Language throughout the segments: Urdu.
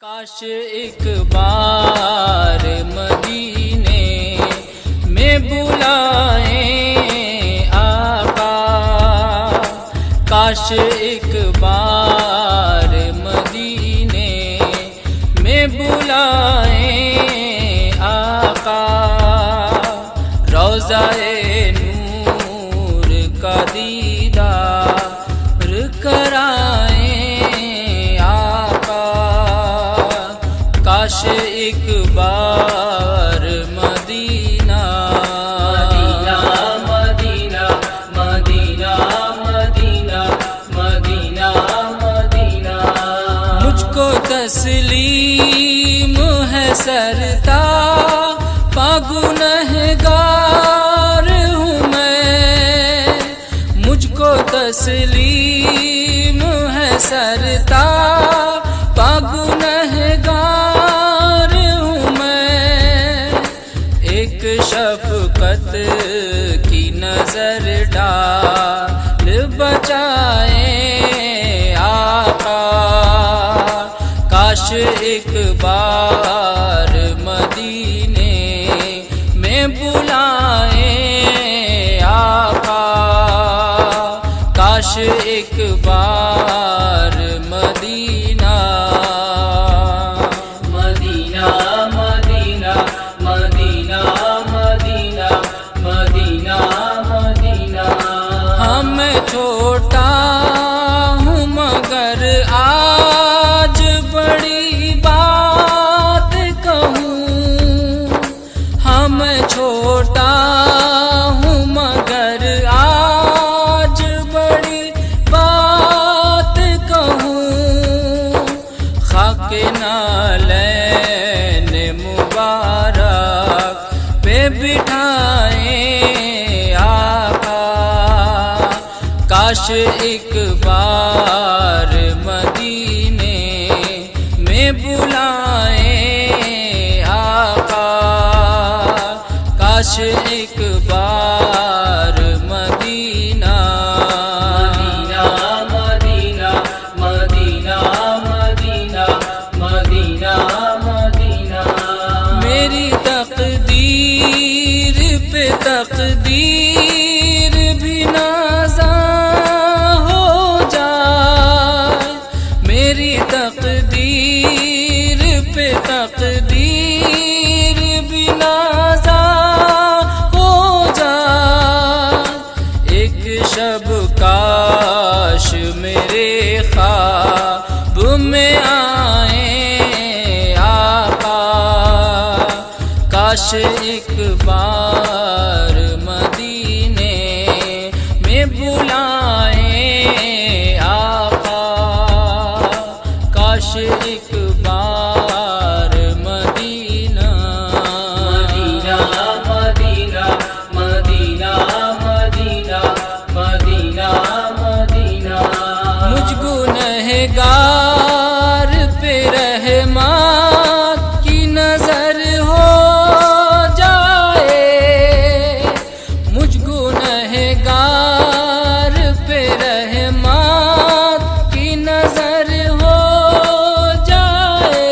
کاش ایک بار مدینے میں بلائیں آقا، کاش ایک بار مدینے میں بلائیں آقا، روضہ نور کا دیدار کرائیں آقا، کاش ایک بار مدینہ مدینہ مدینہ مدینہ مدینہ مدینہ مجھ کو تسلیم ہے سرتا گنہگار ہوں میں، مجھ کو تسلیم ہے سرتا گنہگار ہوں میں، ایک شفقت کی نظر ڈال بچائیں آقا، کاش ایک بار مدینے میں بلائیں آقا، کاش ایک بار مدینہ مدینہ مدینہ مدینہ مدینہ مدینہ مدینہ ہاں میں چھوٹا ہوں مگر آج بڑی بات کہوں، ہاں میں چھوٹا ہوں مگر آج بڑی بات کہوں، خاک نالین مبارک پہ بٹھائیں آقا، کاش ایک بار مدینے میں بلائیں آقا، کاش ایک بار مدینہ مدینہ مدینہ مدینہ مدینہ مدینہ میری تقدیر پہ تقدیر بھی نازاں ہو جائے، میری تقدیر پہ تقدیر بھی نازاں ہو جائے، ایک شب کاش میرے خواب میں آئیں آقا، کاش ایک بار مدینے میں بلائیں آقا، کاش ایک بار مدینہ مدینہ مدینہ مدینہ مدینہ مدینہ مجھ گنہگار پہ رحمت کی نظر ہو جائے، مجھ گنہگار پہ رحمت کی نظر ہو جائے،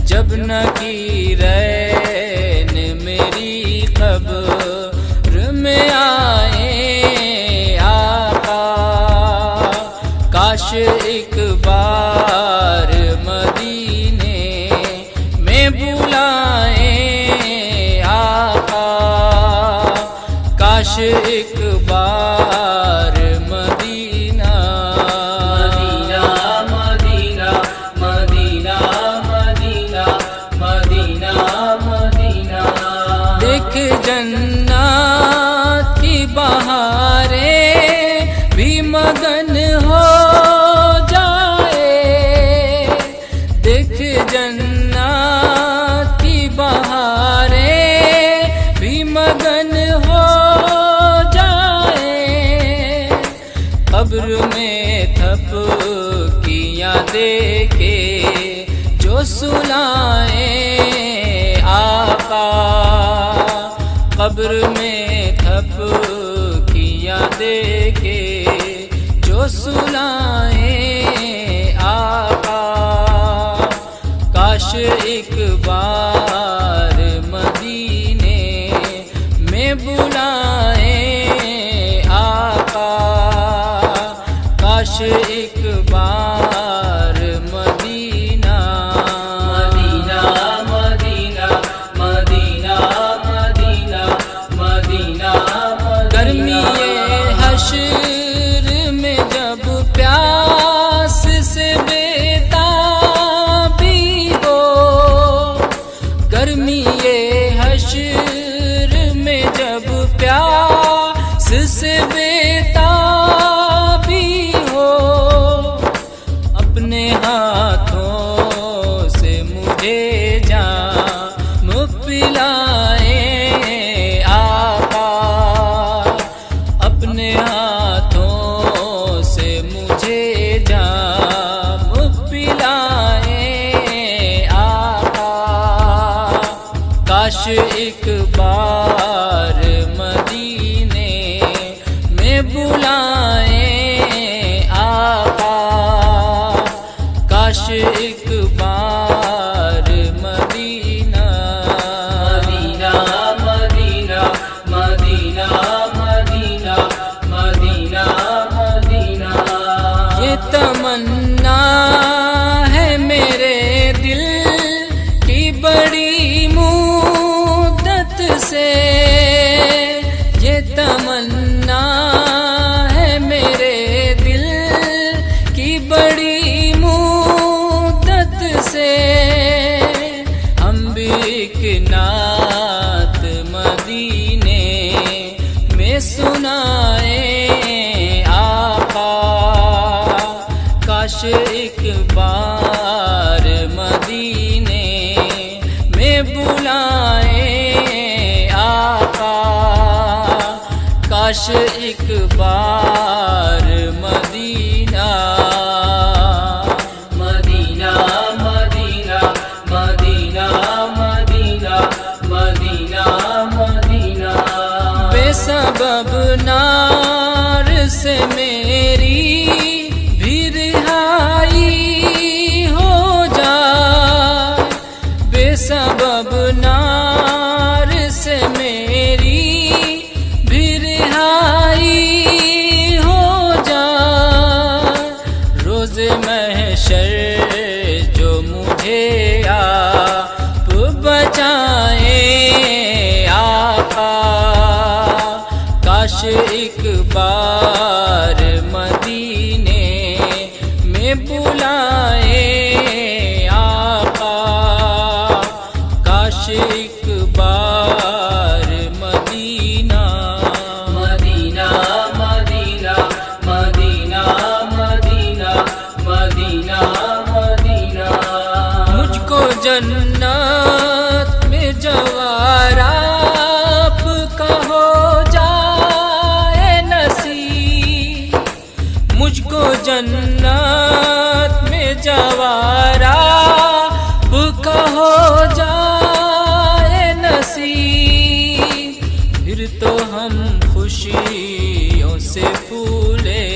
جب نکیرین میری قبر میں آئیں آقا، کاش ایک بار مدینے میں بلائیں آقا، کاش ایک بار مدینہ مدینہ مدینہ مدینہ مدینہ مدینہ دیکھ جنات کی بہاریں بھی مگن ہو جائے، دیکھ جنات کی بہاریں بھی مگن ہو جائے، قبر میں تھپکیاں دے کے جو سلائیں آقا، قبر میں تھپکیاں دے کے جو سلائیں آقا کاش ایک بار مدینے میں بلائیں آقا، کاش ایک بار مدینہ مدینہ مدینہ مدینہ مدینہ مدینہ گرمی حشر میں جب پیاس سے بےتابی ہو، گرمی حشر میں جب پیاس سے بےتابی ہو، اپنے ہاتھوں سے مجھے جام پلائیں آقا، اپنے ہاتھوں سے مجھے جام پلائیں آقا، کاش ایک بار مدینے میں بلائیں آقا، کاش ایک بار مدینہ مدینہ مدینہ مدینہ مدینہ مدینہ مدینہ یہ تمنا ہے میرے دل کی بڑی مدت سے، یہ تمنا ہے میرے دل کی بڑی مدت سے، ہم بھی ایک نعت مدینے میں سنائیں آقا، کاش ایک بار مدینے میں بلائیں آقا، کاش ایک بار مدینہ مدینہ مدینہ مدینہ مدینہ مدینہ مدینہ بے سبب نار سے میری بھی رہائی ہو جائے، بے سبب نار سے میری بھی رہائی ہو جائے، روز محشر جو مجھے آپ بچائیں آقا، کاش ایک بار مدینے میں بلائیں آقا، کاش ایک بار مدینہ مدینہ مدینہ مدینہ مدینہ مدینہ مدینہ مجھ کو جنت میں جوار آپ کا ہو جائے نصیب، مجھ کو جنت میں جوار آپ کا ہو جائے نصیب، پھر تو ہم خوشیوں سے پھولے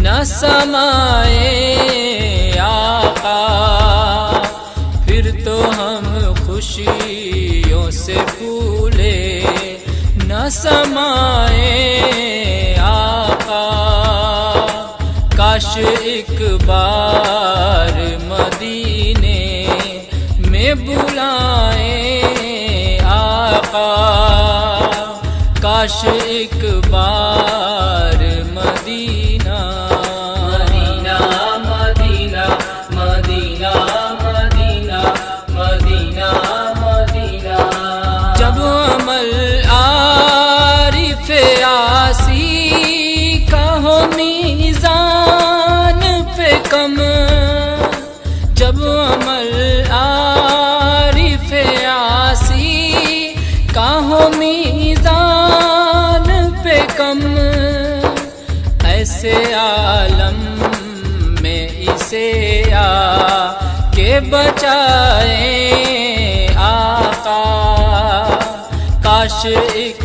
نہ سمائیں آقا، پھر تو ہم خوشیوں سے پھولے نہ سمائیں آقا، کاش ایک بار مدینے میں بلائیں آقا، کاش ایک بار مدینہ مدینہ مدینہ مدینہ مدینہ مدینہ مدینہ جب عمل عارف عاصی کا ہو میزان پہ کم، جب عمل عارف عاصی کا ہو میزان پہ کم، ایسے عالم میں اسے آ کے بچائیں آقا، کاش ایک